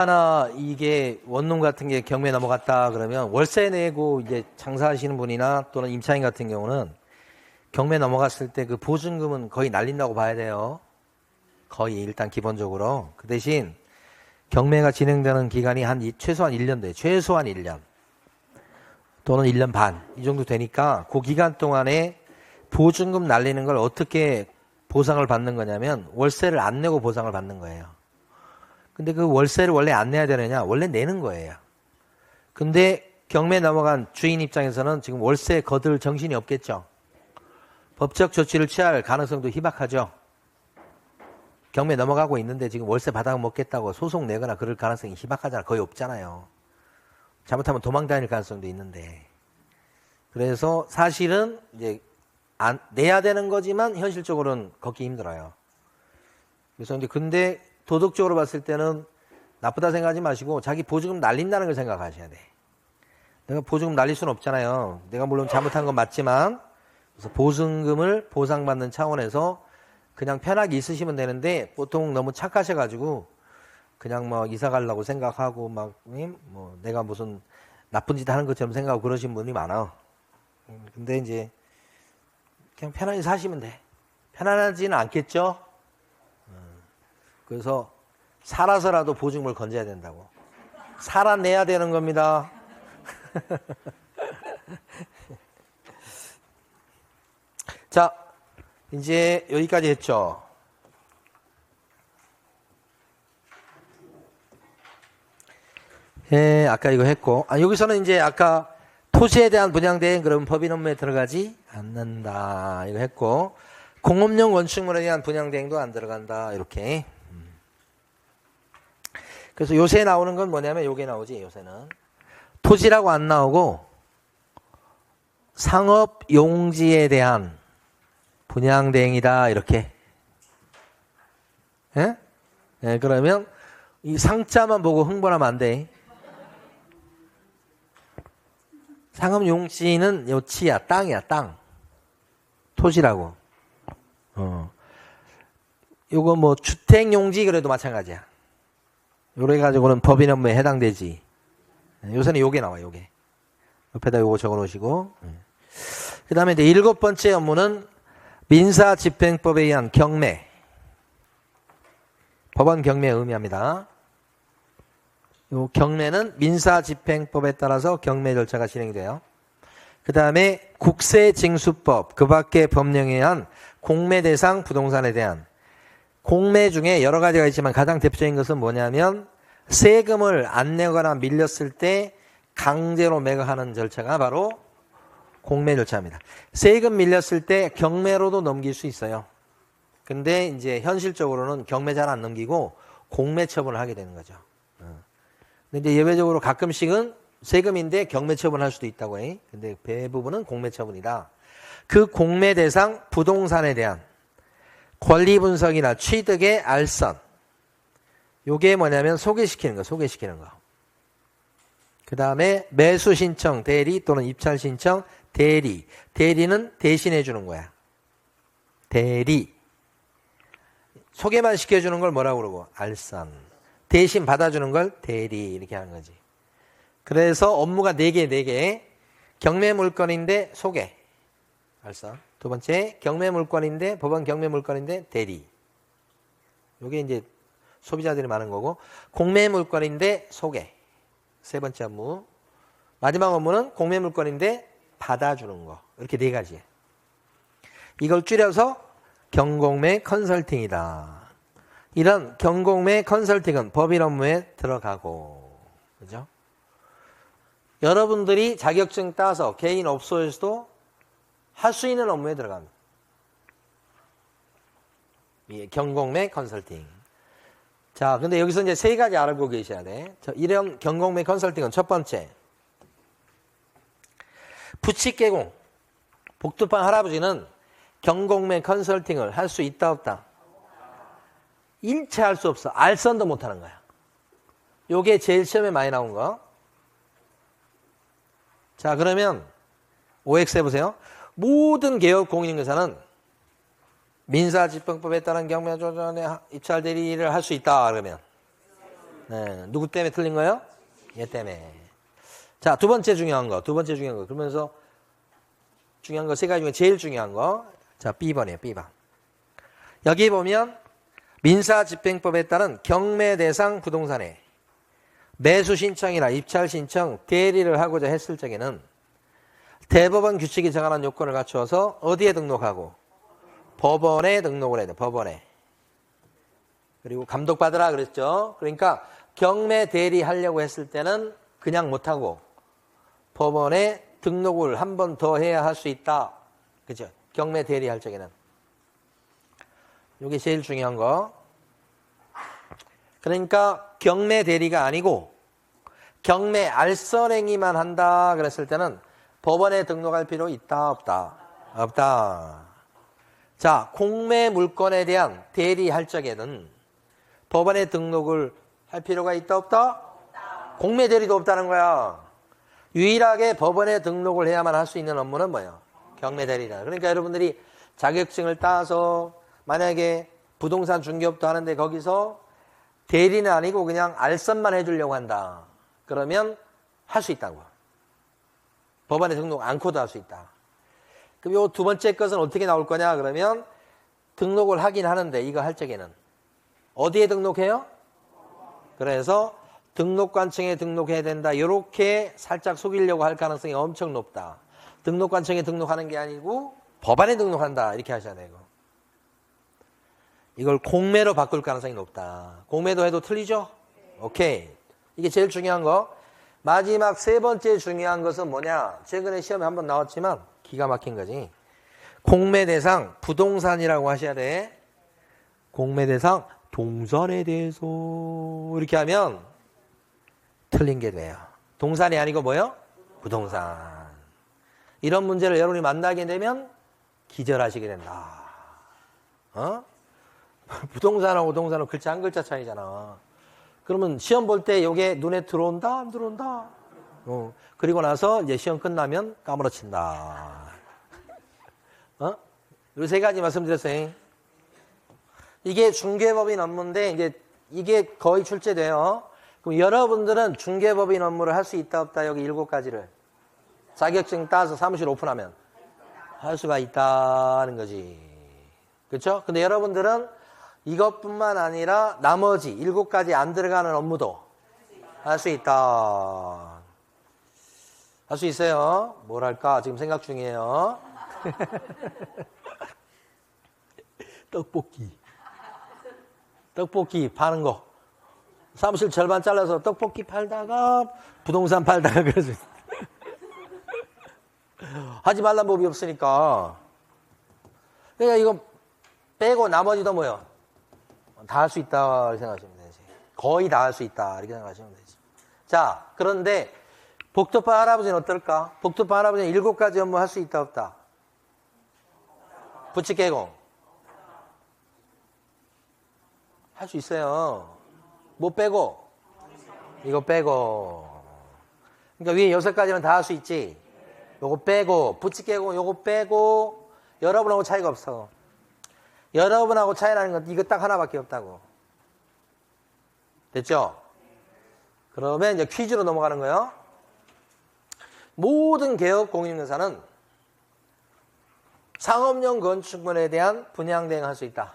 하나 이게 원룸 같은 게 경매 넘어갔다 그러면 월세 내고 이제 장사하시는 분이나 또는 임차인 같은 경우는 경매 넘어갔을 때 그 보증금은 거의 날린다고 봐야 돼요. 거의 일단 기본적으로. 그 대신 경매가 진행되는 기간이 최소한 1년 돼. 최소한 1년. 또는 1년 반. 이 정도 되니까 그 기간 동안에 보증금 날리는 걸 어떻게 보상을 받는 거냐면 월세를 안 내고 보상을 받는 거예요. 근데 그 월세를 원래 안 내야 되느냐? 원래 내는 거예요. 근데 경매 넘어간 주인 입장에서는 지금 월세 거둘 정신이 없겠죠. 법적 조치를 취할 가능성도 희박하죠. 경매 넘어가고 있는데 지금 월세 받아 먹겠다고 소송 내거나 그럴 가능성이 희박하잖아. 거의 없잖아요. 잘못하면 도망 다닐 가능성도 있는데. 그래서 사실은 이제 내야 되는 거지만 현실적으로는 걷기 힘들어요. 그래서 근데 도덕적으로 봤을 때는 나쁘다 생각하지 마시고 자기 보증금 날린다는 걸 생각하셔야 돼. 내가 보증금 날릴 수는 없잖아요. 내가 물론 잘못한 건 맞지만 그래서 보증금을 보상받는 차원에서 그냥 편하게 있으시면 되는데 보통 너무 착하셔가지고 그냥 뭐 이사 가려고 생각하고 막 뭐 내가 무슨 나쁜 짓 하는 것처럼 생각하고 그러신 분이 많아. 근데 이제 그냥 편안히 사시면 돼. 편안하지는 않겠죠? 그래서 살아서라도 보증금을 건져야 된다고. 살아내야 되는 겁니다. 자, 이제 여기까지 했죠. 예, 아까 이거 했고. 여기서는 이제 아까 토지에 대한 분양대행 그러면 법인 업무에 들어가지 않는다. 이거 했고. 공업용 건축물에 대한 분양대행도 안 들어간다. 이렇게. 그래서 요새 나오는 건 뭐냐면 요게 나오지. 요새는. 토지라고 안 나오고 상업용지에 대한 분양대행이다. 이렇게. 예? 예, 그러면 이 상자만 보고 흥분하면 안 돼. 상업용지는 요 치야. 땅이야. 땅. 토지라고. 요거 뭐 주택용지 그래도 마찬가지야. 요래 가지고는 법인 업무에 해당되지. 요새는 요게 나와. 요게. 옆에다 요거 적어 놓으시고. 그 다음에 이제 7번째 업무는 민사집행법에 의한 경매. 법원 경매에 의미합니다. 요 경매는 민사집행법에 따라서 경매 절차가 진행이 돼요. 그 다음에 국세징수법, 그 밖의 법령에 의한 공매 대상 부동산에 대한 공매 중에 여러 가지가 있지만 가장 대표적인 것은 뭐냐면 세금을 안 내거나 밀렸을 때 강제로 매각하는 절차가 바로 공매 절차입니다. 세금 밀렸을 때 경매로도 넘길 수 있어요. 근데 이제 현실적으로는 경매 잘 안 넘기고 공매 처분을 하게 되는 거죠. 근데 이제 예외적으로 가끔씩은 세금인데 경매 처분할 수도 있다고 해. 근데 대부분은 공매 처분이다. 그 공매 대상 부동산에 대한 권리 분석이나 취득의 알선. 요게 뭐냐면 소개시키는 거, 소개시키는 거. 그 다음에 매수 신청, 대리 또는 입찰 신청, 대리. 대리는 대신해 주는 거야. 대리. 소개만 시켜주는 걸 뭐라고 그러고? 알선. 대신 받아주는 걸 대리. 이렇게 하는 거지. 그래서 업무가 4개. 경매 물건인데 소개. 알선. 두 번째, 경매 물건인데, 법원 경매 물건인데 대리. 요게 이제 소비자들이 많은 거고, 공매 물건인데 소개. 세 번째 업무. 마지막 업무는 공매 물건인데 받아주는 거. 이렇게 4가지. 이걸 줄여서 경공매 컨설팅이다. 이런 경공매 컨설팅은 법인 업무에 들어가고, 그죠? 여러분들이 자격증 따서 개인 업소에서도 할 수 있는 업무에 들어갑니다. 예, 경공매 컨설팅. 자, 근데 여기서 이제 3가지 알고 계셔야 돼. 이런 경공매 컨설팅은 첫 번째. 부칙개공. 복두판 할아버지는 경공매 컨설팅을 할 수 있다, 없다? 일체 할 수 없어. 알선도 못 하는 거야. 요게 제일 시험에 많이 나온 거. 자, 그러면 OX 해보세요. 모든 개업 공인인가사는 민사집행법에 따른 경매 조정에 입찰 대리를 할 수 있다. 그러면 네, 누구 때문에 틀린 거예요? 얘 때문에. 자, 두 번째 중요한 거. 그러면서 중요한 거 세 가지 중에 제일 중요한 거. 자, B번이에요. B번. 여기 보면 민사집행법에 따른 경매 대상 부동산에 매수 신청이나 입찰 신청, 대리를 하고자 했을 적에는 대법원 규칙이 정하는 요건을 갖추어서 어디에 등록하고? 법원에 등록을 해야 돼. 법원에. 그리고 감독받으라 그랬죠. 그러니까 경매 대리하려고 했을 때는 그냥 못하고 법원에 등록을 한 번 더 해야 할 수 있다. 그죠? 경매 대리할 적에는. 이게 제일 중요한 거. 그러니까 경매 대리가 아니고 경매 알선행위만 한다 그랬을 때는 법원에 등록할 필요 있다 없다? 없다. 자, 공매 물건에 대한 대리할 적에는 법원에 등록을 할 필요가 있다 없다? 공매 대리도 없다는 거야. 유일하게 법원에 등록을 해야만 할 수 있는 업무는 뭐예요? 경매 대리다. 그러니까 여러분들이 자격증을 따서 만약에 부동산 중개업도 하는데 거기서 대리는 아니고 그냥 알선만 해주려고 한다. 그러면 할 수 있다고. 법원에 등록 않고도 할 수 있다. 그럼 요 두 번째 것은 어떻게 나올 거냐 그러면 등록을 하긴 하는데 이거 할 적에는 어디에 등록해요? 그래서 등록관청에 등록해야 된다. 이렇게 살짝 속이려고 할 가능성이 엄청 높다. 등록관청에 등록하는 게 아니고 법원에 등록한다. 이렇게 하셔야 돼요. 이걸 공매로 바꿀 가능성이 높다. 공매도 해도 틀리죠? 오케이. 이게 제일 중요한 거. 마지막 세 번째 중요한 것은 뭐냐? 최근에 시험에 한번 나왔지만 기가 막힌 거지. 공매 대상 부동산이라고 하셔야 돼. 공매 대상 동산에 대해서 이렇게 하면 틀린 게 돼요. 동산이 아니고 뭐요? 부동산. 이런 문제를 여러분이 만나게 되면 기절하시게 된다. 어? 부동산하고 동산은 글자 한 글자 차이잖아. 그러면 시험 볼 때 이게 눈에 들어온다? 안 들어온다? 그리고 나서 이제 시험 끝나면 까무러친다. 어? 이 세 가지 말씀드렸어요. 이게 중개법인 업무인데 이제 이게 거의 출제돼요. 그럼 여러분들은 중개법인 업무를 할 수 있다 없다 여기 7가지를 자격증 따서 사무실 오픈하면 할 수가 있다는 거지. 그렇죠? 근데 여러분들은 이것뿐만 아니라 나머지 7가지 안 들어가는 업무도 할 수 있다. 할 수 있어요. 뭘 할까? 지금 생각 중이에요. 떡볶이 파는 거. 사무실 절반 잘라서 떡볶이 팔다가 부동산 팔다가 그래서 하지 말란 법이 없으니까. 그러니까 이거 빼고 나머지도 뭐요? 다 할 수 있다 생각하시면 되지. 거의 다 할 수 있다 이렇게 생각하시면 되지. 자, 그런데 복도파 할아버지는 어떨까? 복도파 할아버지는 7가지 업무 할 수 있다 없다? 부치 개공 할 수 있어요. 뭐 빼고? 이거 빼고. 그러니까 위에 6가지는 다 할 수 있지. 요거 빼고, 부치 개공 요거 빼고, 여러분하고 차이가 없어. 여러분하고 차이 나는 건 이거 딱 하나밖에 없다고. 됐죠? 그러면 이제 퀴즈로 넘어가는 거예요. 모든 개업 공인인사는 상업용 건축물에 대한 분양 대행할 수 있다.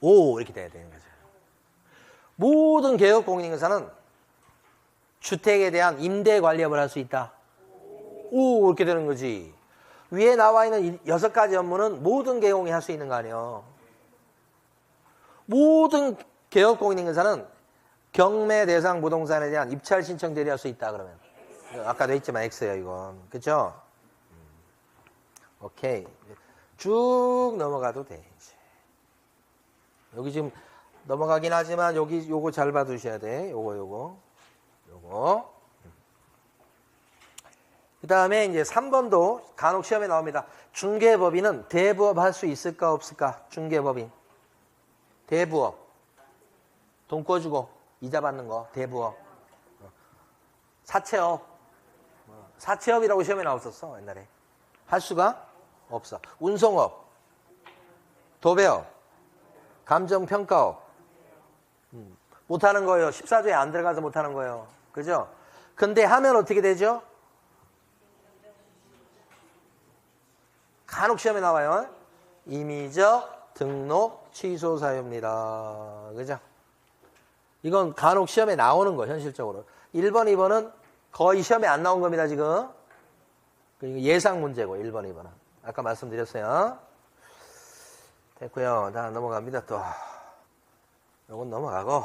오, 이렇게 돼야 되는 거죠. 모든 개업 공인인사는 주택에 대한 임대 관리업을 할 수 있다. 오, 이렇게 되는 거지. 위에 나와 있는 6가지 업무는 모든 개공이 할 수 있는 거 아니에요. 모든 개업 공인인사는 경매 대상 부동산에 대한 입찰 신청 대리할 수 있다. 그러면 아까도 했지만 X예요, 이건. 그렇죠? 오케이. 쭉 넘어가도 돼. 이제. 여기 지금 넘어가긴 하지만 여기 요거 잘 봐두셔야 돼. 요거. 그 다음에 이제 3번도 간혹 시험에 나옵니다. 중개법인은 대부업 할 수 있을까 없을까? 중개법인. 대부업. 돈 꿔주고 이자 받는 거. 대부업. 사채업. 사채업이라고 시험에 나왔었어. 옛날에. 할 수가 없어. 운송업. 도배업. 감정평가업. 못하는 거예요. 14조에 안 들어가서 못하는 거예요. 그죠? 근데 하면 어떻게 되죠? 간혹 시험에 나와요. 임의적 등록 취소 사유입니다. 그죠? 이건 간혹 시험에 나오는 거, 현실적으로. 1번, 2번은 거의 시험에 안 나온 겁니다, 지금. 그리고 예상 문제고, 1번, 2번은. 아까 말씀드렸어요. 됐고요. 다음 넘어갑니다, 또. 요건 넘어가고,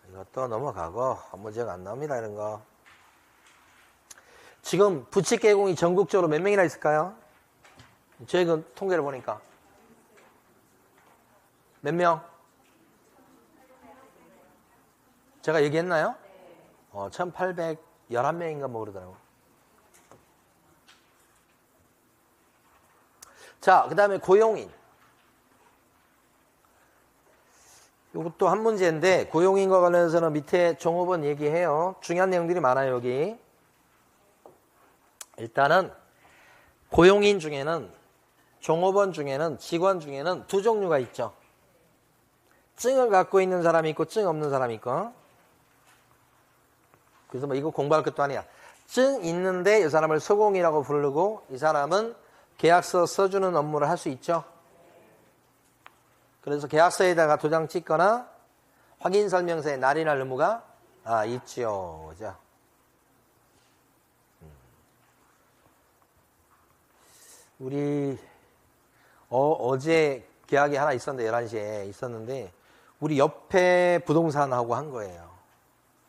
이것도 넘어가고, 문제가 안 나옵니다, 이런 거. 지금 부칙 개공이 전국적으로 몇 명이나 있을까요? 저희 통계를 보니까. 몇 명? 제가 얘기했나요? 1811명인가 뭐 그러더라고요. 자, 그 다음에 고용인. 이것도 한 문제인데, 고용인과 관련해서는 밑에 종업원 얘기해요. 중요한 내용들이 많아요, 여기. 일단은, 고용인 중에는, 종업원 중에는, 직원 중에는 두 종류가 있죠. 증을 갖고 있는 사람이 있고, 증 없는 사람이 있고. 그래서 뭐 이거 공부할 것도 아니야. 증 있는데 이 사람을 소공이라고 부르고 이 사람은 계약서 써주는 업무를 할 수 있죠. 그래서 계약서에다가 도장 찍거나 확인설명서에 날인할 의무가 있죠. 그죠? 우리 어제 계약이 하나 있었는데 11시에 있었는데 우리 옆에 부동산하고 한 거예요.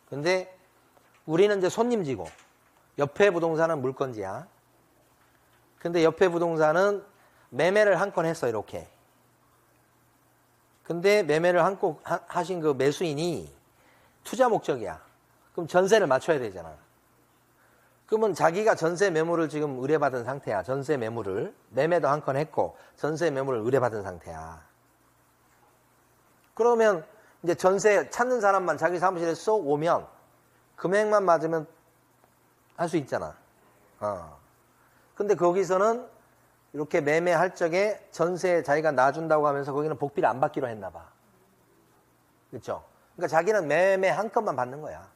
근데 우리는 이제 손님지고 옆에 부동산은 물건지야. 근데 옆에 부동산은 매매를 한 건 했어, 이렇게. 근데 매매를 하신 그 매수인이 투자 목적이야. 그럼 전세를 맞춰야 되잖아. 그러면 자기가 전세 매물을 지금 의뢰받은 상태야. 전세 매물을. 매매도 한 건 했고 전세 매물을 의뢰받은 상태야. 그러면 이제 전세 찾는 사람만 자기 사무실에 쏙 오면 금액만 맞으면 할 수 있잖아. 근데 거기서는 이렇게 매매할 적에 전세 자기가 놔준다고 하면서 거기는 복비를 안 받기로 했나 봐. 그렇죠? 그러니까 자기는 매매 한 건만 받는 거야.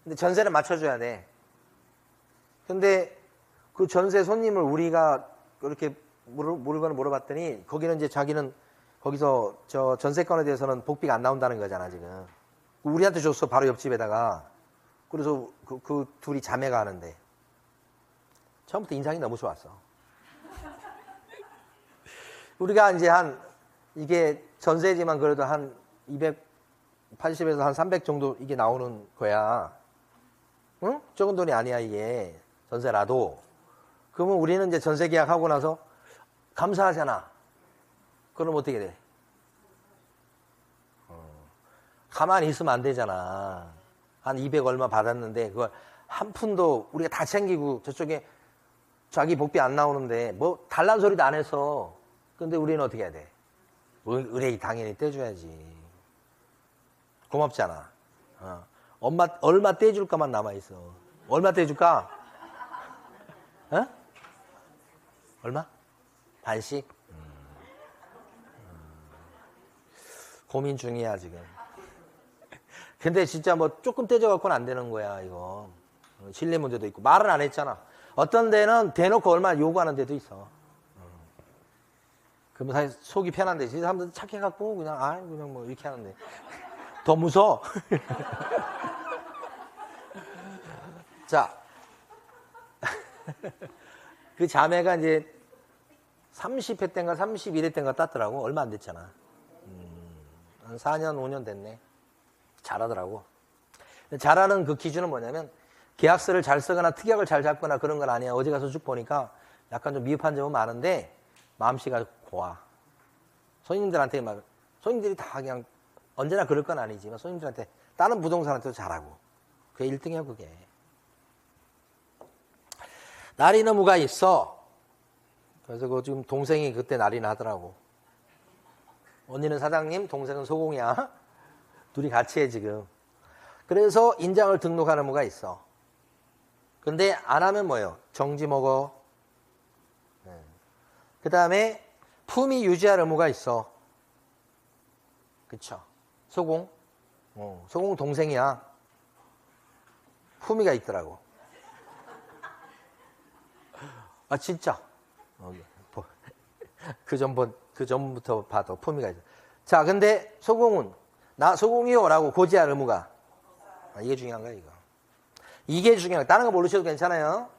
근데 전세를 맞춰줘야 돼. 근데 그 전세 손님을 우리가 이렇게 물건을 물어봤더니 거기는 이제 자기는 거기서 저 전세건에 대해서는 복비가 안 나온다는 거잖아, 지금. 우리한테 줬어, 바로 옆집에다가. 그래서 그 둘이 자매가 하는데 처음부터 인상이 너무 좋았어. 우리가 이제 이게 전세지만 그래도 한 280에서 한 300 정도 이게 나오는 거야. 응? 적은 돈이 아니야, 이게. 전세라도. 그러면 우리는 이제 전세 계약하고 나서 감사하잖아. 그럼 어떻게 돼? 가만히 있으면 안 되잖아. 한 200 얼마 받았는데 그걸 한 푼도 우리가 다 챙기고 저쪽에 자기 복비 안 나오는데 뭐 달란 소리도 안 해서. 근데 우리는 어떻게 해야 돼? 의뢰 당연히 떼줘야지. 고맙잖아. 엄마 얼마 떼줄까만 남아있어. 얼마 떼줄까? 얼마? 반씩? 고민 중이야 지금. 근데 진짜 뭐 조금 떼져갖고는 안 되는 거야 이거. 신뢰 문제도 있고 말은 안 했잖아. 어떤 데는 대놓고 얼마 요구하는 데도 있어. 그러면 사실 속이 편한데 사람들 착해갖고 그냥 뭐 이렇게 하는데 더 무서워. 자, 그 자매가 이제 30회 때인가 31회 때인가 땄더라고. 얼마 안 됐잖아. 한 4년 5년 됐네. 잘하더라고. 잘하는 그 기준은 뭐냐면 계약서를 잘 쓰거나 특약을 잘 잡거나 그런 건 아니야. 어제 가서 쭉 보니까 약간 좀 미흡한 점은 많은데 마음씨가 고와. 손님들한테 손님들이 다 그냥 언제나 그럴 건 아니지만 손님들한테 다른 부동산한테도 잘하고. 그게 1등이야 그게. 날인 의무가 있어. 그래서 지금 동생이 그때 날인 하더라고. 언니는 사장님, 동생은 소공이야. 둘이 같이 해 지금. 그래서 인장을 등록하는 의무가 있어. 근데 안 하면 뭐예요? 정지 먹어. 그 다음에 품위 유지할 의무가 있어. 그쵸? 소공. 소공 동생이야. 품위가 있더라고. 아, 진짜. 그 전부터 봐도 품위가 있어. 자, 근데 소공은, 나 소공이요. 라고 고지할 의무가. 이게 중요한 거야, 이거. 이게 중요한 거야. 다른 거 모르셔도 괜찮아요.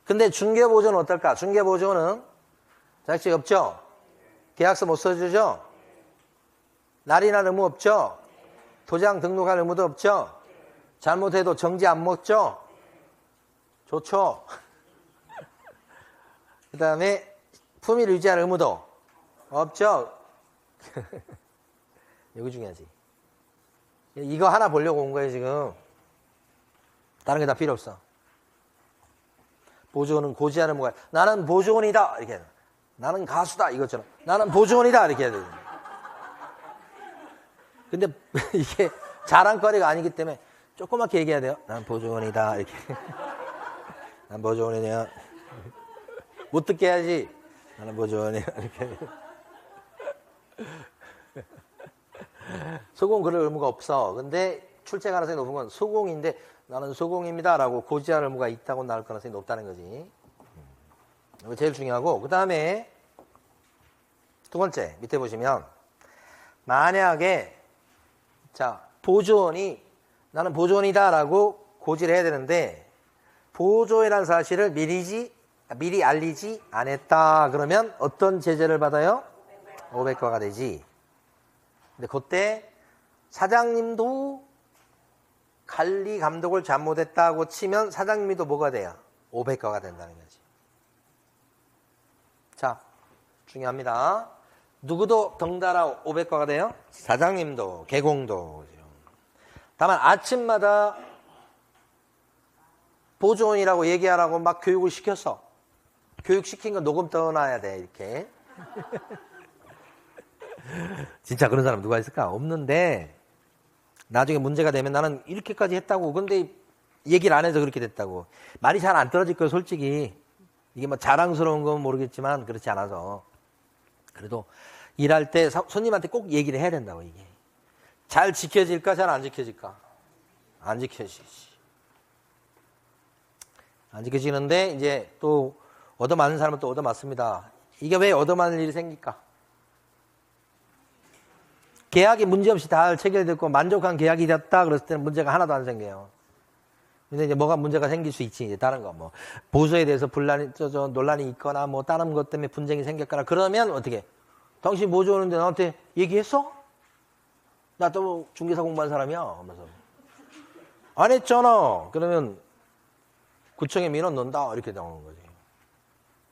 근데 중개보조는 어떨까? 중개보조는 자격증 없죠? 계약서 못 써주죠? 날인할 의무 없죠? 도장 등록할 의무도 없죠? 잘못해도 정지 안 먹죠? 좋죠? 그 다음에 품위를 유지할 의무도 없죠? 여기 중요하지. 이거 하나 보려고 온 거예요, 지금. 다른 게 다 필요 없어. 보조원은 고지하는 뭐가, 나는 보조원이다. 이렇게 해야 돼. 나는 가수다. 이것처럼. 나는 보조원이다. 이렇게 해야 돼. 근데 이게 자랑거리가 아니기 때문에 조그맣게 얘기해야 돼요. 난 보조원이다. 이렇게. 난 보조원이냐. 못 듣게 해야지. 나는 보조원이야. 이렇게. 소공 그럴 의무가 없어. 근데 출제 가능성이 높은 건 소공인데 나는 소공입니다. 라고 고지할 의무가 있다고 나올 가능성이 높다는 거지. 이거 제일 중요하고. 그 다음에 두 번째 밑에 보시면 만약에 자 보조원이 나는 보조원이다 라고 고지를 해야 되는데 보조이라는 사실을 미리 알리지 않았다. 그러면 어떤 제재를 받아요? 500과가 되지. 근데 그때 사장님도 관리 감독을 잘못했다고 치면 사장님도 뭐가 돼요? 500과가 된다는 거지. 자, 중요합니다. 누구도 덩달아 500과가 돼요? 사장님도, 개공도. 다만 아침마다 보조원이라고 얘기하라고 막 교육을 시켰어. 교육시킨 거 녹음 떠놔야 돼, 이렇게. 진짜 그런 사람 누가 있을까? 없는데 나중에 문제가 되면 나는 이렇게까지 했다고. 근데 얘기를 안 해서 그렇게 됐다고. 말이 잘 안 떨어질 거예요, 솔직히. 이게 뭐 자랑스러운 건 모르겠지만 그렇지 않아서. 그래도 일할 때 손님한테 꼭 얘기를 해야 된다고, 이게. 잘 지켜질까, 잘 안 지켜질까? 안 지켜지지. 안 지켜지는데 이제 또 얻어맞는 사람은 또 얻어맞습니다. 이게 왜 얻어맞는 일이 생길까? 계약이 문제없이 다 체결됐고 만족한 계약이 됐다 그랬을 때는 문제가 하나도 안 생겨요. 근데 이제 뭐가 문제가 생길 수 있지. 이제 다른 거 뭐 보수에 대해서 논란이 있거나 뭐 다른 것 때문에 분쟁이 생겼거나 그러면 어떻게? 당신 보조 오는데 나한테 얘기했어? 나 또 중개사 공부한 사람이야. 하면서 안 했잖아. 그러면 구청에 민원 넣는다 이렇게 나오는 거지.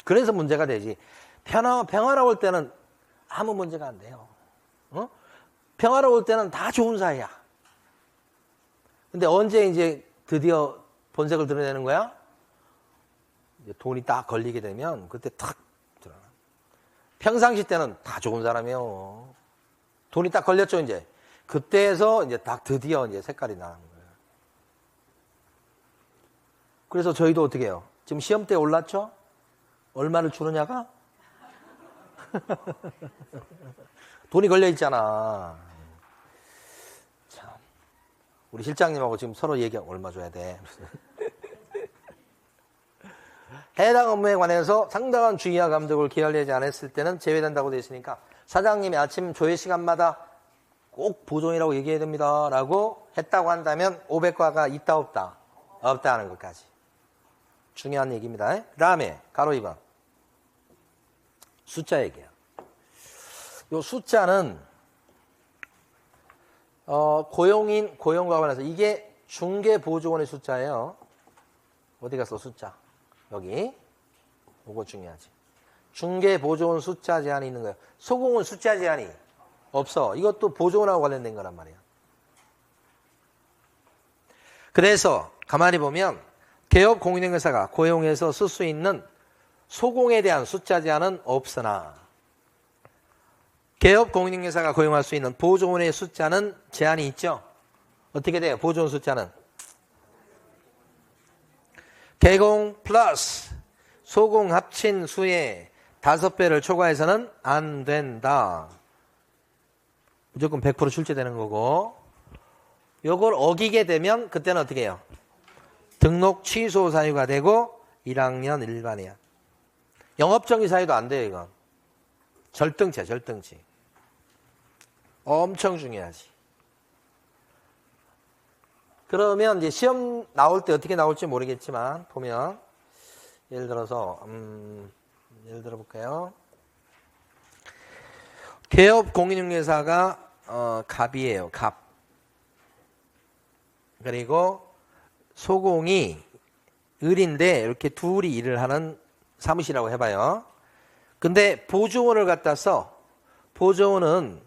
그래서 문제가 되지. 평화로울 때는 아무 문제가 안 돼요. 어? 평화로울 때는 다 좋은 사이야. 근데 언제 이제 드디어 본색을 드러내는 거야? 이제 돈이 딱 걸리게 되면 그때 탁 드러나. 평상시 때는 다 좋은 사람이에요. 돈이 딱 걸렸죠, 이제. 그때에서 이제 딱 드디어 이제 색깔이 나는 거예요. 그래서 저희도 어떻게 해요? 지금 시험대 올랐죠? 얼마를 주느냐가? 돈이 걸려 있잖아. 참. 우리 실장님하고 지금 서로 얘기하고 얼마 줘야 돼. 해당 업무에 관해서 상당한 주의와 감독을 기울이지 않았을 때는 제외된다고 되어 있으니까 사장님이 아침 조회 시간마다 꼭 보존이라고 얘기해야 됩니다. 라고 했다고 한다면 500과가 있다 없다? 없다 하는 것까지. 중요한 얘기입니다. 그 다음에 가로 2번. 숫자 얘기예요. 요 숫자는 고용과 관해서 이게 중개보조원의 숫자예요. 어디 갔어 숫자? 여기. 이거 중요하지. 중개보조원 숫자 제한이 있는 거예요. 소공은 숫자 제한이 없어. 이것도 보조원하고 관련된 거란 말이야. 그래서 가만히 보면 개업 공인중개사가 고용해서 쓸 수 있는 소공에 대한 숫자 제한은 없으나 개업 공인중개사가 고용할 수 있는 보조원의 숫자는 제한이 있죠. 어떻게 돼요? 보조원 숫자는 개공 플러스 소공 합친 수의 5배를 초과해서는 안 된다. 무조건 100% 출제되는 거고 요걸 어기게 되면 그때는 어떻게 해요? 등록 취소 사유가 되고 1학년 일반이야. 영업정지 사유도 안 돼요, 이건. 절등치야, 절등치. 엄청 중요하지. 그러면 이제 시험 나올 때 어떻게 나올지 모르겠지만, 보면, 예를 들어서, 예를 들어 볼까요? 개업 공인중개사가, 갑이에요, 갑. 그리고 소공이 을인데, 이렇게 둘이 일을 하는 사무실이라고 해봐요. 근데 보조원을 갖다 써. 보조원은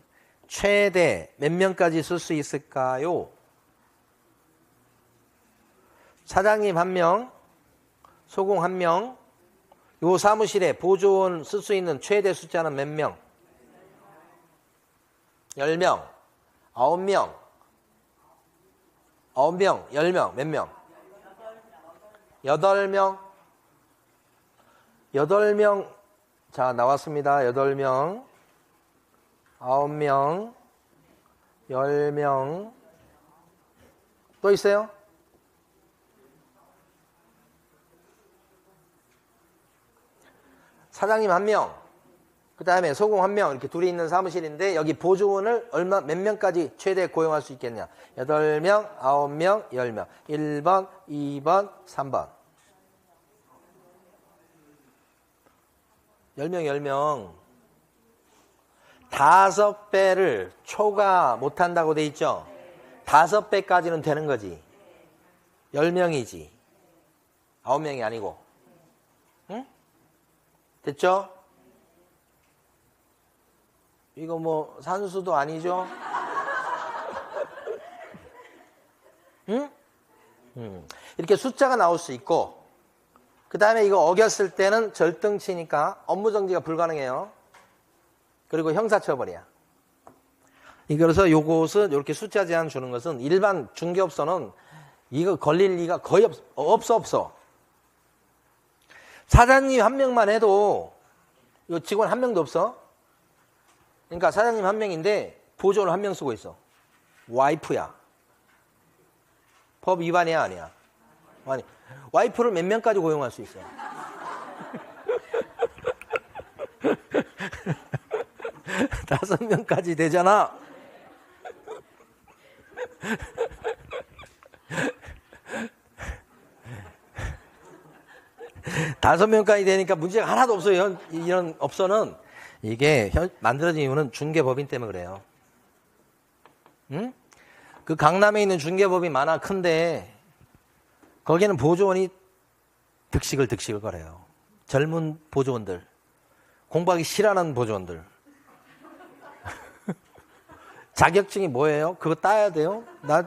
최대 몇 명까지 쓸 수 있을까요? 사장님 1명, 소공 1명, 요 사무실에 보조원 쓸 수 있는 최대 숫자는 몇 명? 10명, 9명, 9명, 10명, 몇 명? 8명. 8명. 자, 나왔습니다. 8명, 9명, 10명. 또 있어요? 사장님 1명, 그 다음에 소공 1명, 이렇게 둘이 있는 사무실인데, 여기 보조원을 몇 명까지 최대 고용할 수 있겠냐? 8명, 9명, 10명. 1번, 2번, 3번. 10명, 10명. 5배를 초과 못한다고 돼 있죠? 5배까지는 되는 거지. 10명이지. 9명이 아니고. 응? 됐죠? 이거 뭐 산수도 아니죠? 응? 이렇게 숫자가 나올 수 있고, 그 다음에 이거 어겼을 때는 절등치니까 업무정지가 불가능해요. 그리고 형사처벌이야. 그래서 요것은 이렇게 숫자 제한 주는 것은 일반 중개업소는 이거 걸릴 리가 거의 없어. 사장님 1명만 해도 이 직원 1명도 없어. 그러니까 사장님 1명인데 보조를 1명 쓰고 있어. 와이프야. 법 위반이야, 아니야? 아니, 와이프를 몇 명까지 고용할 수 있어? 5명까지 되잖아. 다섯 명까지 되니까 문제가 하나도 없어요. 이런 업소는. 이게 만들어진 이유는 중개법인 때문에 그래요. 응? 그 강남에 있는 중개법인 많아 큰데 거기는 보조원이 득식을 거려요. 젊은 보조원들, 공부하기 싫어하는 보조원들. 자격증이 뭐예요? 그거 따야 돼요? 나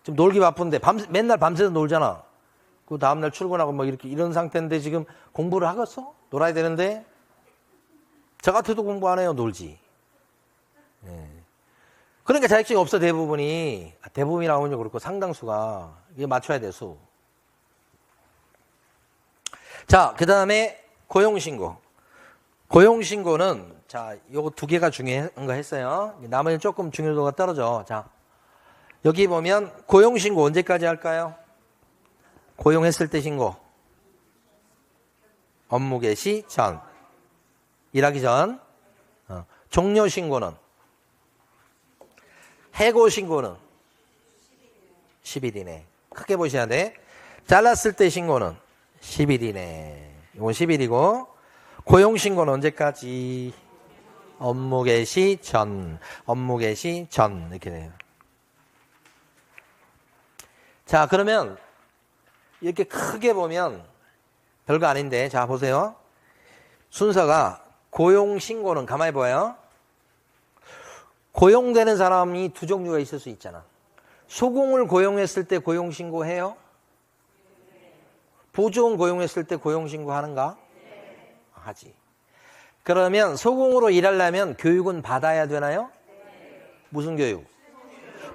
지금 놀기 바쁜데 맨날 밤새서 놀잖아. 그 다음날 출근하고 뭐 이런 상태인데 지금 공부를 하겠어? 놀아야 되는데? 저 같아도 공부 안 해요. 놀지. 예. 그러니까 자격증이 없어. 대부분이라고 하면 그렇고 상당수가 이게 맞춰야 돼. 수. 자, 그 다음에 고용신고. 고용신고는 자, 요거 2개가 중요한 거 했어요. 나머지는 조금 중요도가 떨어져. 자, 여기 보면 고용신고 언제까지 할까요? 고용했을 때 신고. 업무 개시 전. 일하기 전. 종료 신고는. 해고 신고는 10일 이내. 크게 보셔야 돼. 잘랐을 때 신고는 10일 이내. 이건 10일이고. 고용 신고는 언제까지? 업무 개시 전. 업무 개시 전. 이렇게 돼요. 자, 그러면 이렇게 크게 보면 별거 아닌데, 자, 보세요. 순서가 고용신고는 가만히 봐요. 고용되는 사람이 2 종류가 있을 수 있잖아. 소공을 고용했을 때 고용신고해요? 보조원 고용했을 때 고용신고하는가? 하지. 그러면 소공으로 일하려면 교육은 받아야 되나요? 무슨 교육?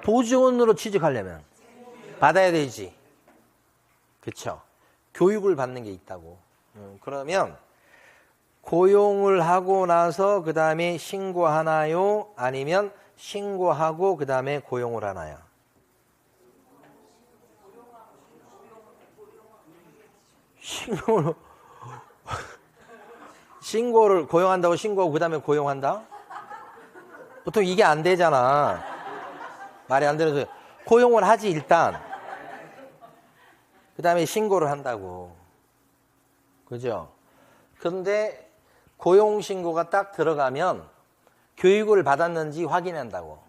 보조원으로 취직하려면 받아야 되지. 그렇죠? 교육을 받는 게 있다고. 그러면 고용을 하고 나서 그 다음에 신고하나요? 아니면 신고하고 그 다음에 고용을 하나요? 신고를 고용한다고 신고하고 그 다음에 고용한다? 보통 이게 안 되잖아. 말이 안 되는 소리. 고용을 하지 일단. 그 다음에 신고를 한다고. 그죠? 그런데 고용신고가 딱 들어가면 교육을 받았는지 확인한다고.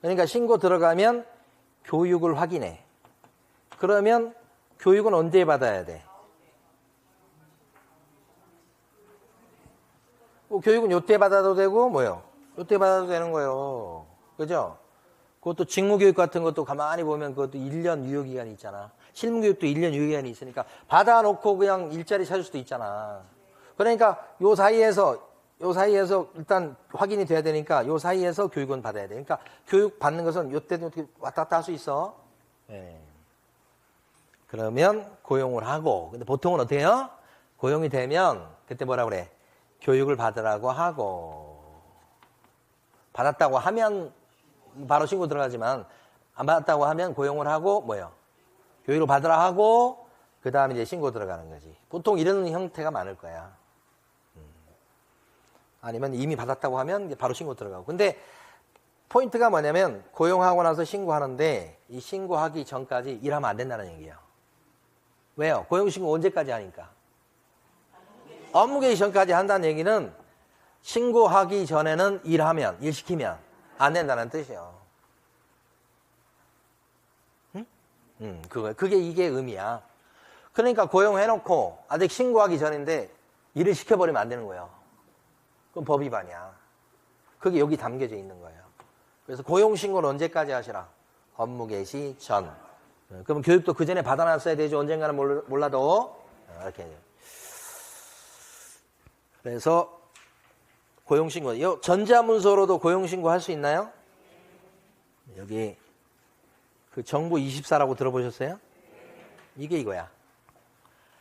그러니까 신고 들어가면 교육을 확인해. 그러면 교육은 언제 받아야 돼? 교육은 요때 받아도 되고 뭐요? 요때 받아도 되는 거예요. 그죠? 그것도 직무교육 같은 것도 가만히 보면 그것도 1년 유효기간이 있잖아. 실무교육도 1년 유효기간이 있으니까 받아놓고 그냥 일자리 찾을 수도 있잖아. 그러니까 요 사이에서 일단 확인이 돼야 되니까 요 사이에서 교육은 받아야 돼. 그러니까 교육 받는 것은 요때도 어떻게 왔다 갔다 할 수 있어. 예. 그러면 고용을 하고, 근데 보통은 어떻게 해요? 고용이 되면 그때 뭐라 그래? 교육을 받으라고 하고, 받았다고 하면 바로 신고 들어가지만 안 받았다고 하면 고용을 하고 뭐예요? 교육을 받으라 하고 그 다음에 이제 신고 들어가는 거지. 보통 이런 형태가 많을 거야. 아니면 이미 받았다고 하면 이제 바로 신고 들어가고. 근데 포인트가 뭐냐면 고용하고 나서 신고하는데 이 신고하기 전까지 일하면 안 된다는 얘기예요. 왜요? 고용신고 언제까지 하니까? 업무 개시 전까지 한다는 얘기는 신고하기 전에는 일 시키면 안 된다는 뜻이에요. 응? 그게 이게 의미야. 그러니까 고용해놓고 아직 신고하기 전인데 일을 시켜버리면 안 되는 거예요. 그럼 법 위반이야. 그게 여기 담겨져 있는 거예요. 그래서 고용신고를 언제까지 하시라? 업무 개시 전. 그럼 교육도 그 전에 받아놨어야 되죠. 언젠가는 몰라도. 이렇게. 그래서 고용신고. 이 전자문서로도 고용신고 할 수 있나요? 여기 그 정부 24라고 들어보셨어요? 이게 이거야.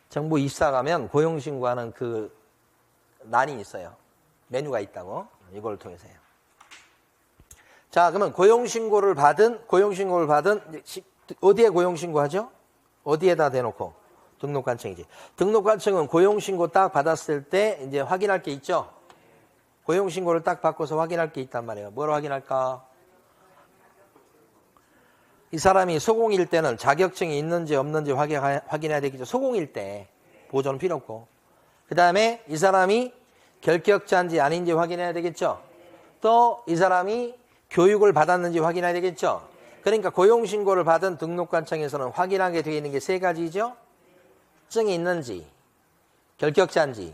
정부 24 가면 고용신고하는 그 난이 있어요. 메뉴가 있다고. 이걸 통해서 해요. 자, 그러면 고용신고를 받은 어디에 고용신고하죠? 어디에다 대놓고? 등록관청이지. 등록관청은 고용신고 딱 받았을 때 이제 확인할 게 있죠? 고용신고를 딱 받고서 확인할 게 있단 말이에요. 뭘 확인할까? 이 사람이 소공일 때는 자격증이 있는지 없는지 확인해야 되겠죠. 소공일 때 보존은 필요 없고. 그 다음에 이 사람이 결격자인지 아닌지 확인해야 되겠죠. 또 이 사람이 교육을 받았는지 확인해야 되겠죠. 그러니까 고용신고를 받은 등록관청에서는 확인하게 되어 있는 게 세 가지죠. 증이 있는지, 결격자인지,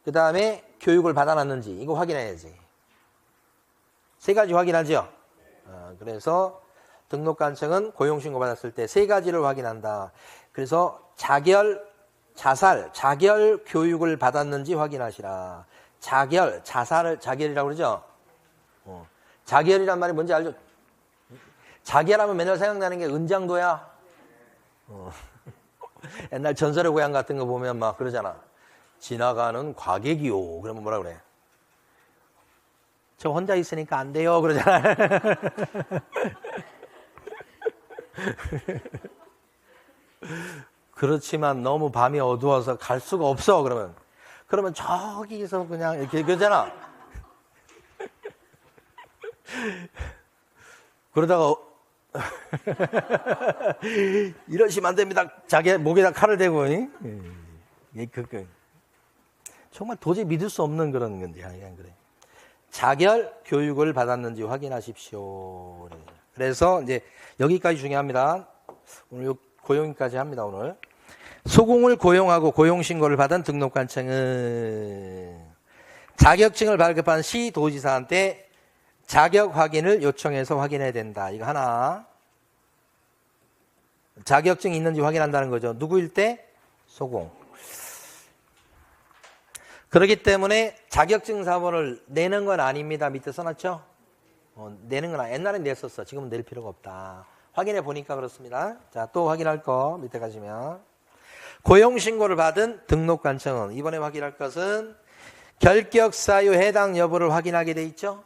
그 다음에 교육을 받아놨는지 이거 확인해야지. 세 가지 확인하죠. 그래서 등록관청은 고용신고 받았을 때 세 가지를 확인한다. 그래서 자결 교육을 받았는지 확인하시라. 자결이라고 그러죠. 자결이란 말이 뭔지 알죠? 자결하면 맨날 생각나는 게 은장도야. 옛날 전설의 고향 같은 거 보면 막 그러잖아. 지나가는 과객이요. 그러면 뭐라 그래? 저 혼자 있으니까 안 돼요. 그러잖아. 그렇지만 너무 밤이 어두워서 갈 수가 없어. 그러면 저기서 그냥 이렇게 그러잖아. 그러다가 이러시면 안 됩니다. 자기 목에다 칼을 대고 정말 도저히 믿을 수 없는 그런 건데 그냥 그래. 자결 교육을 받았는지 확인하십시오. 그래서 이제 여기까지 중요합니다. 오늘 고용까지 합니다. 오늘 소공을 고용하고 고용신고를 받은 등록관청은 자격증을 발급한 시도지사한테 자격 확인을 요청해서 확인해야 된다. 이거 하나. 자격증이 있는지 확인한다는 거죠. 누구일 때? 소공. 그렇기 때문에 자격증 사본을 내는 건 아닙니다. 밑에 써놨죠? 내는 건 옛날엔 냈었어. 지금은 낼 필요가 없다. 확인해 보니까 그렇습니다. 자, 또 확인할 거 밑에 가시면 고용신고를 받은 등록관청은 이번에 확인할 것은 결격사유 해당 여부를 확인하게 돼 있죠?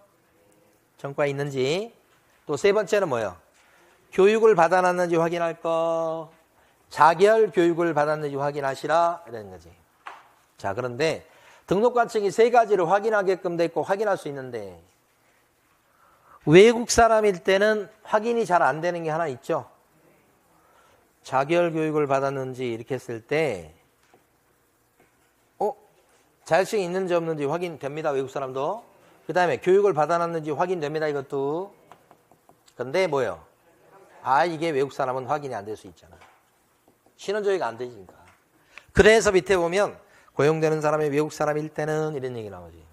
전과에 있는지. 또 세 번째는 뭐예요? 교육을 받아놨는지 확인할 거. 자결 교육을 받았는지 확인하시라 이런 거지. 자, 그런데 등록관청이 세 가지를 확인하게끔 돼 있고 확인할 수 있는데 외국 사람일 때는 확인이 잘 안 되는 게 하나 있죠. 자결 교육을 받았는지 이렇게 했을 때 자격증이 있는지 없는지 확인됩니다. 외국 사람도. 그 다음에 교육을 받아놨는지 확인됩니다. 이것도. 근데 뭐예요? 이게 외국 사람은 확인이 안 될 수 있잖아. 신원조회가 안 되니까. 그래서 밑에 보면 고용되는 사람이 외국 사람일 때는 이런 얘기 나오지.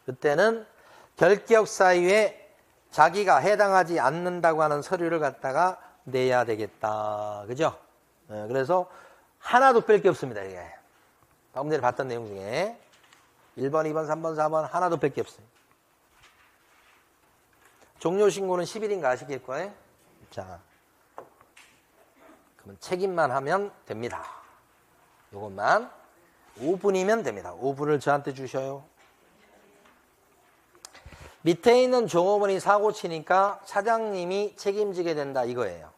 그때는 결격 사유에 자기가 해당하지 않는다고 하는 서류를 갖다가 내야 되겠다. 그죠? 그래서 하나도 뺄 게 없습니다. 이게. 방금 전에 봤던 내용 중에 1번, 2번, 3번, 4번 하나도 뺄 게 없어요. 종료신고는 10일인가 아시겠 거예요? 자, 그러면 책임만 하면 됩니다. 이것만 5분이면 됩니다. 5분을 저한테 주셔요. 밑에 있는 종업원이 사고 치니까 사장님이 책임지게 된다 이거예요.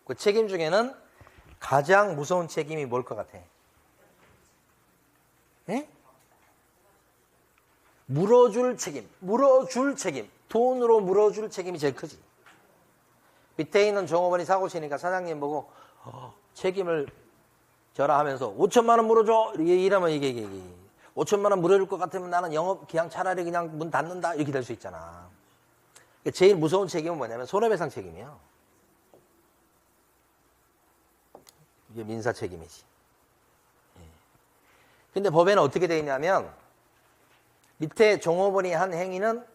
그 책임 중에는 가장 무서운 책임이 뭘 것 같아? 예? 물어줄 책임. 돈으로 물어줄 책임이 제일 크지. 밑에 있는 종업원이 사고 치니까 사장님 보고 책임을 져라 하면서 5천만 원 물어줘. 이러면 이게 5천만 원 물어줄 것 같으면 나는 영업 그냥 차라리 그냥 문 닫는다 이렇게 될 수 있잖아. 제일 무서운 책임은 뭐냐면 손해배상 책임이야. 이게 민사 책임이지. 근데 법에는 어떻게 되어 있냐면 밑에 종업원이 한 행위는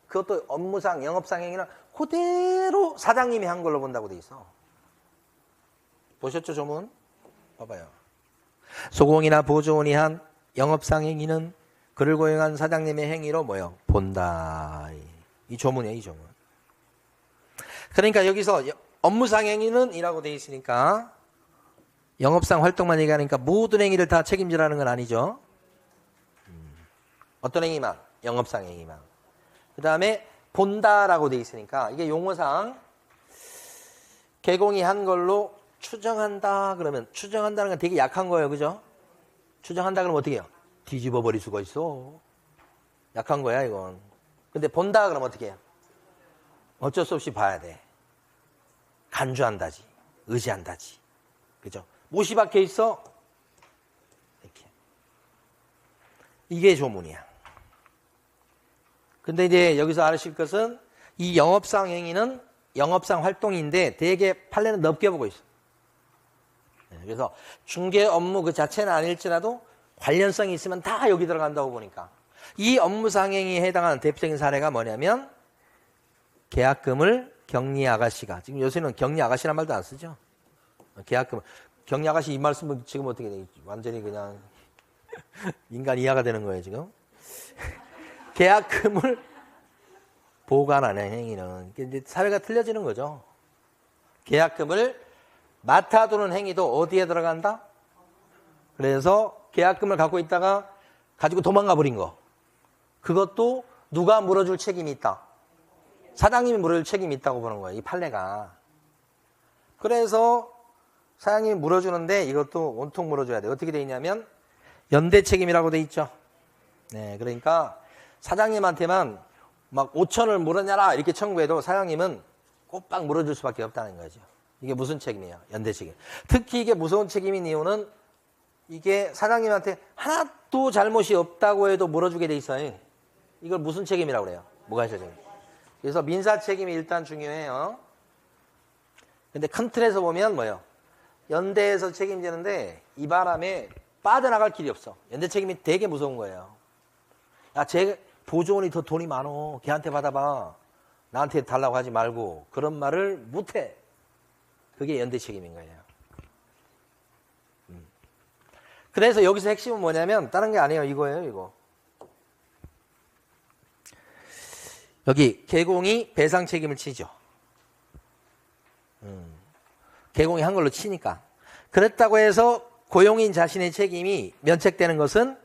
그것도 업무상 영업상 행위는 그대로 사장님이 한 걸로 본다고 돼 있어. 보셨죠 조문? 봐봐요. 소공이나 보조원이 한 영업상 행위는 그를 고용한 사장님의 행위로 뭐요? 본다. 이 조문이에요, 이 조문. 그러니까 여기서 업무상 행위는 이라고 돼 있으니까 영업상 활동만 얘기하니까 모든 행위를 다 책임지라는 건 아니죠. 어떤 행위만? 영업상 행위만. 그 다음에 본다라고 돼 있으니까 이게 용어상 개공이 한 걸로 추정한다 그러면 추정한다는 건 되게 약한 거예요. 그죠? 추정한다 그러면 어떻게 해요? 뒤집어 버릴 수가 있어. 약한 거야 이건. 근데 본다 그러면 어떻게 해요? 어쩔 수 없이 봐야 돼. 간주한다지. 의지한다지. 그죠? 못이 박혀 있어. 이렇게. 이게 조문이야. 근데 이제 여기서 아실 것은 이 영업상 행위는 영업상 활동인데 대개 판례는 넓게 보고 있어. 그래서 중개 업무 그 자체는 아닐지라도 관련성이 있으면 다 여기 들어간다고 보니까 이 업무상 행위에 해당하는 대표적인 사례가 뭐냐면 계약금을 경리 아가씨가 지금 요새는 경리 아가씨란 말도 안 쓰죠. 계약금 경리 아가씨 이 말씀은 지금 어떻게 돼? 완전히 그냥 인간 이하가 되는 거예요 지금. 계약금을 보관하는 행위는 이제 사회가 틀려지는 거죠. 계약금을 맡아두는 행위도 어디에 들어간다? 그래서 계약금을 갖고 있다가 가지고 도망가 버린 거. 그것도 누가 물어줄 책임이 있다. 사장님이 물어줄 책임이 있다고 보는 거예요. 이 판례가. 그래서 사장님이 물어주는데 이것도 온통 물어줘야 돼요. 어떻게 돼 있냐면 연대 책임이라고 돼 있죠. 네, 그러니까 사장님한테만 막 5천을 물어내라 이렇게 청구해도 사장님은 꼬박 물어줄 수밖에 없다는 거죠. 이게 무슨 책임이에요? 연대 책임. 특히 이게 무서운 책임인 이유는 이게 사장님한테 하나도 잘못이 없다고 해도 물어주게 돼 있어요. 이걸 무슨 책임이라고 그래요? 뭐가 책임? 그래서 민사 책임이 일단 중요해요. 근데 큰 틀에서 보면 뭐예요? 연대에서 책임지는데 이 바람에 빠져나갈 길이 없어. 연대 책임이 되게 무서운 거예요. 야, 쟤 보조원이 더 돈이 많어. 걔한테 받아봐. 나한테 달라고 하지 말고 그런 말을 못해. 그게 연대 책임인 거예요. 그래서 여기서 핵심은 뭐냐면 다른 게 아니에요. 이거예요. 이거. 여기 개공이 배상 책임을 치죠. 개공이 한 걸로 치니까. 그랬다고 해서 고용인 자신의 책임이 면책되는 것은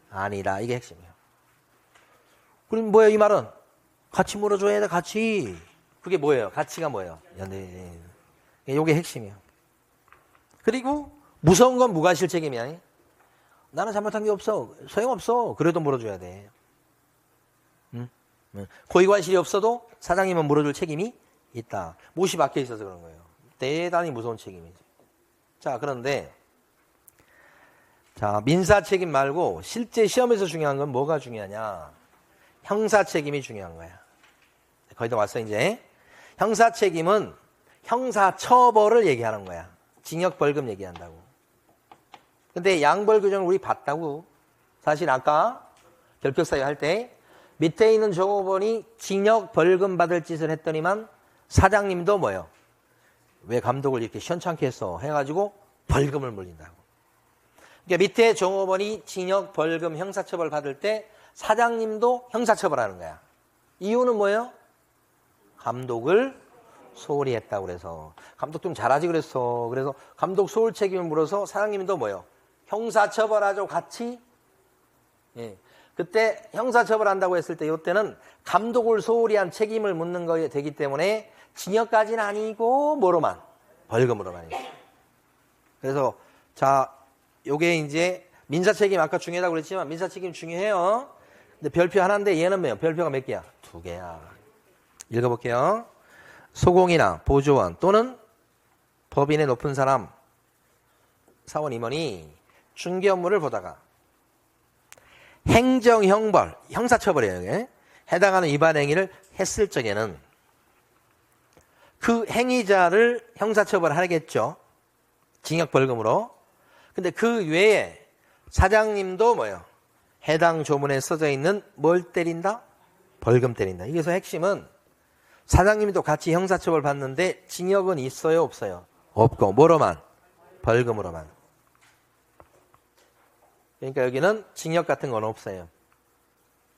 아니다. 이게 핵심이에요. 그럼 뭐예요? 이 말은? 같이 물어줘야 돼. 같이. 그게 뭐예요? 가치가 뭐예요? 연대. 이게 핵심이에요. 그리고 무서운 건 무과실 책임이야. 나는 잘못한 게 없어. 소용없어. 그래도 물어줘야 돼. 응? 고의과실이 없어도 사장님은 물어줄 책임이 있다. 못이 박혀 있어서 그런 거예요. 대단히 무서운 책임이지. 자, 그런데 자, 민사 책임 말고 실제 시험에서 중요한 건 뭐가 중요하냐? 형사 책임이 중요한 거야. 거의 다 왔어, 이제. 형사 책임은 형사 처벌을 얘기하는 거야. 징역 벌금 얘기한다고. 근데 양벌 규정을 우리 봤다고. 사실 아까 결격 사유 할 때 밑에 있는 종업원이 징역 벌금 받을 짓을 했더니만 사장님도 뭐요? 왜 감독을 이렇게 시원찮게 했어? 해가지고 벌금을 물린다고. 그러니까 밑에 종업원이 징역 벌금 형사처벌 받을 때 사장님도 형사처벌하는 거야. 이유는 뭐예요? 감독을 소홀히 했다고 그래서. 감독 좀 잘하지 그랬어. 그래서 감독 소홀 책임을 물어서 사장님도 뭐예요? 형사처벌하죠. 같이. 예. 그때 형사처벌한다고 했을 때 이때는 감독을 소홀히 한 책임을 묻는 거에 되기 때문에 징역까지는 아니고 뭐로만? 벌금으로만. 그래서 자, 요게 이제 민사책임 아까 중요하다고 그랬지만 민사책임 중요해요. 근데 별표 하나인데 얘는 뭐예요? 별표가 몇 개야? 2개야. 읽어볼게요. 소공이나 보조원 또는 법인의 높은 사람, 사원 임원이 중개 업무를 보다가 행정형벌, 형사처벌이에요. 이게. 해당하는 위반 행위를 했을 적에는 그 행위자를 형사처벌하겠죠. 징역 벌금으로. 근데 그 외에 사장님도 뭐예요? 해당 조문에 써져 있는 뭘 때린다? 벌금 때린다. 여기서 핵심은 사장님도 같이 형사처벌 받는데 징역은 있어요? 없어요? 없고 뭐로만? 벌금으로만. 그러니까 여기는 징역 같은 건 없어요.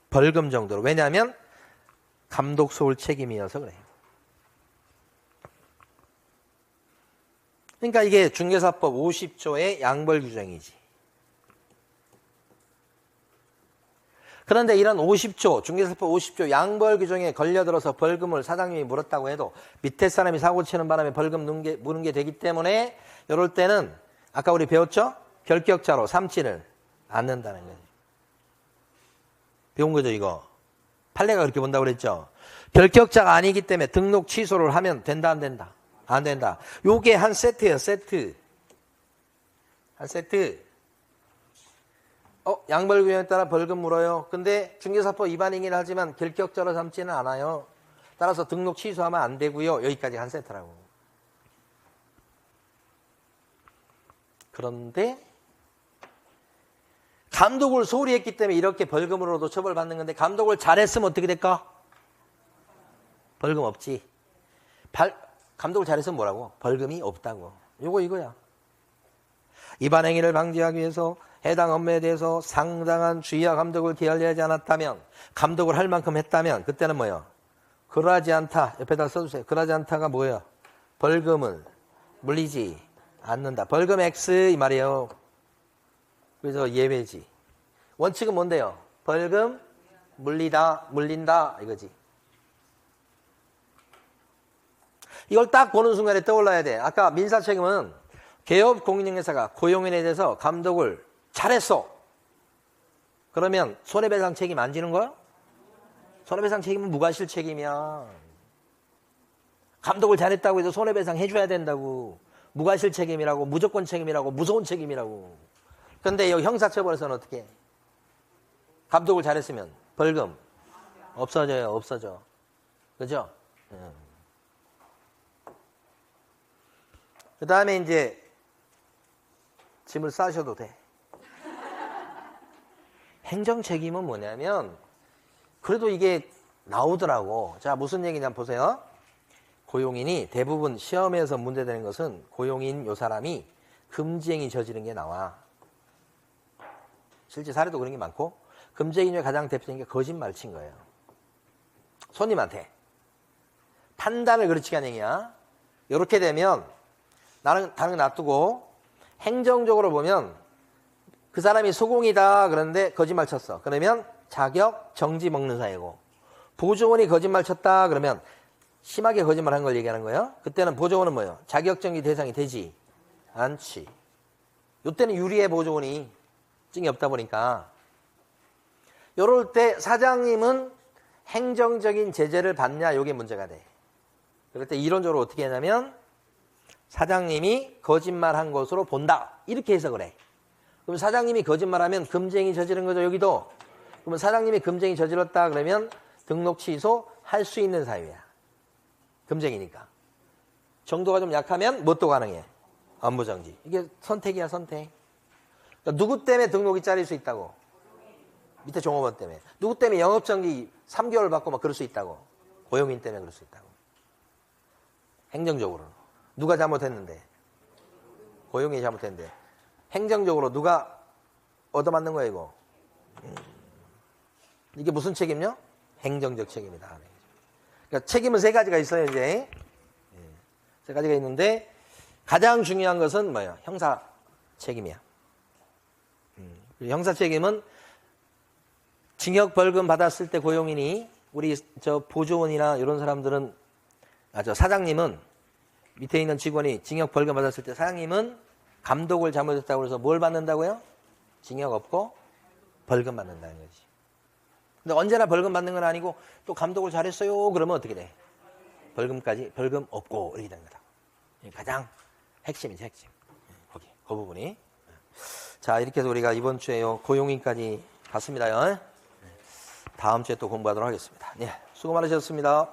벌금 정도로. 왜냐하면 감독 소홀 책임이어서 그래요. 그러니까 이게 중개사법 50조의 양벌 규정이지. 그런데 이런 50조, 중개사법 50조 양벌 규정에 걸려들어서 벌금을 사장님이 물었다고 해도 밑에 사람이 사고 치는 바람에 벌금 무는 게 되기 때문에 이럴 때는 아까 우리 배웠죠? 결격자로 삼지를 않는다는 거죠. 배운 거죠, 이거. 판례가 그렇게 본다고 그랬죠? 결격자가 아니기 때문에 등록 취소를 하면 된다, 안 된다? 안 된다. 요게 한 세트예요, 세트. 한 세트. 양벌 규정에 따라 벌금 물어요. 근데 중개사법 위반 행위를 하지만 결격자로 삼지는 않아요. 따라서 등록 취소하면 안 되고요. 여기까지 한 세트라고. 그런데 감독을 소홀히 했기 때문에 이렇게 벌금으로도 처벌받는 건데 감독을 잘했으면 어떻게 될까? 벌금 없지. 감독을 잘했으면 뭐라고? 벌금이 없다고. 이거야. 위반 행위를 방지하기 위해서 해당 업무에 대해서 상당한 주의와 감독을 기하지 않았다면, 감독을 할 만큼 했다면 그때는 뭐예요? 그러하지 않다. 옆에다 써주세요. 그러하지 않다가 뭐예요? 벌금을 물리지 않는다. 벌금 X 이 말이에요. 그래서 예외지. 원칙은 뭔데요? 벌금 물린다 이거지. 이걸 딱 보는 순간에 떠올라야 돼. 아까 민사책임은 개업 공인중개사가 고용인에 대해서 감독을 잘했어. 그러면 손해배상 책임 안 지는 거야? 손해배상 책임은 무과실 책임이야. 감독을 잘했다고 해서 손해배상 해줘야 된다고. 무과실 책임이라고, 무조건 책임이라고, 무서운 책임이라고. 그런데 여기 형사처벌에서는 어떻게 해? 감독을 잘했으면 벌금 없어져요. 없어져. 그죠? 그 다음에 이제 짐을 싸셔도 돼. 행정 책임은 뭐냐면 그래도 이게 나오더라고. 자, 무슨 얘기냐 보세요. 고용인이 대부분 시험에서 문제되는 것은 고용인 요 사람이 금지행위 저지른 게 나와. 실제 사례도 그런 게 많고 금지행위 중에 가장 대표적인 게 거짓말 친 거예요. 손님한테. 판단을 그르치게 한 행위야. 이렇게 되면 나는 다른 거 놔두고 행정적으로 보면 그 사람이 소공이다 그런데 거짓말 쳤어. 그러면 자격 정지 먹는 사이고, 보조원이 거짓말 쳤다 그러면 심하게 거짓말한 걸 얘기하는 거예요. 그때는 보조원은 뭐예요? 자격 정지 대상이 되지 않지. 이때는 유리해 보조원이 증이 없다 보니까. 요럴 때 사장님은 행정적인 제재를 받냐, 이게 문제가 돼. 그럴 때 이론적으로 어떻게 하냐면 사장님이 거짓말한 것으로 본다. 이렇게 해석을 해. 그럼 사장님이 거짓말하면 금쟁이 저지른 거죠, 여기도. 그러면 사장님이 금쟁이 저질렀다 그러면 등록 취소 할 수 있는 사유야. 금쟁이니까. 정도가 좀 약하면 뭣도 가능해. 업무정지. 이게 선택이야, 선택. 그러니까 누구 때문에 등록이 잘릴 수 있다고? 밑에 종업원 때문에. 누구 때문에 영업정지 3개월 받고 막 그럴 수 있다고? 고용인 때문에 그럴 수 있다고. 행정적으로는. 누가 잘못했는데? 고용인이 잘못했는데. 행정적으로 누가 얻어맞는 거야, 이거? 이게 무슨 책임요? 행정적 책임이다. 그러니까 책임은 세 가지가 있어요, 이제. 세 가지가 있는데, 가장 중요한 것은 뭐예요? 형사 책임이야. 형사 책임은 징역 벌금 받았을 때 고용인이, 우리 저 보조원이나 이런 사람들은, 저 사장님은, 밑에 있는 직원이 징역 벌금 받았을 때 사장님은 감독을 잘못했다고 해서 뭘 받는다고요? 징역 없고 벌금 받는다는 거지. 근데 언제나 벌금 받는 건 아니고 또 감독을 잘했어요. 그러면 어떻게 돼? 벌금 없고 이렇게 되는 거다. 가장 핵심이지, 핵심. 거기, 그 부분이. 자, 이렇게 해서 우리가 이번 주에 고용인까지 봤습니다요. 다음 주에 또 공부하도록 하겠습니다. 네, 수고 많으셨습니다.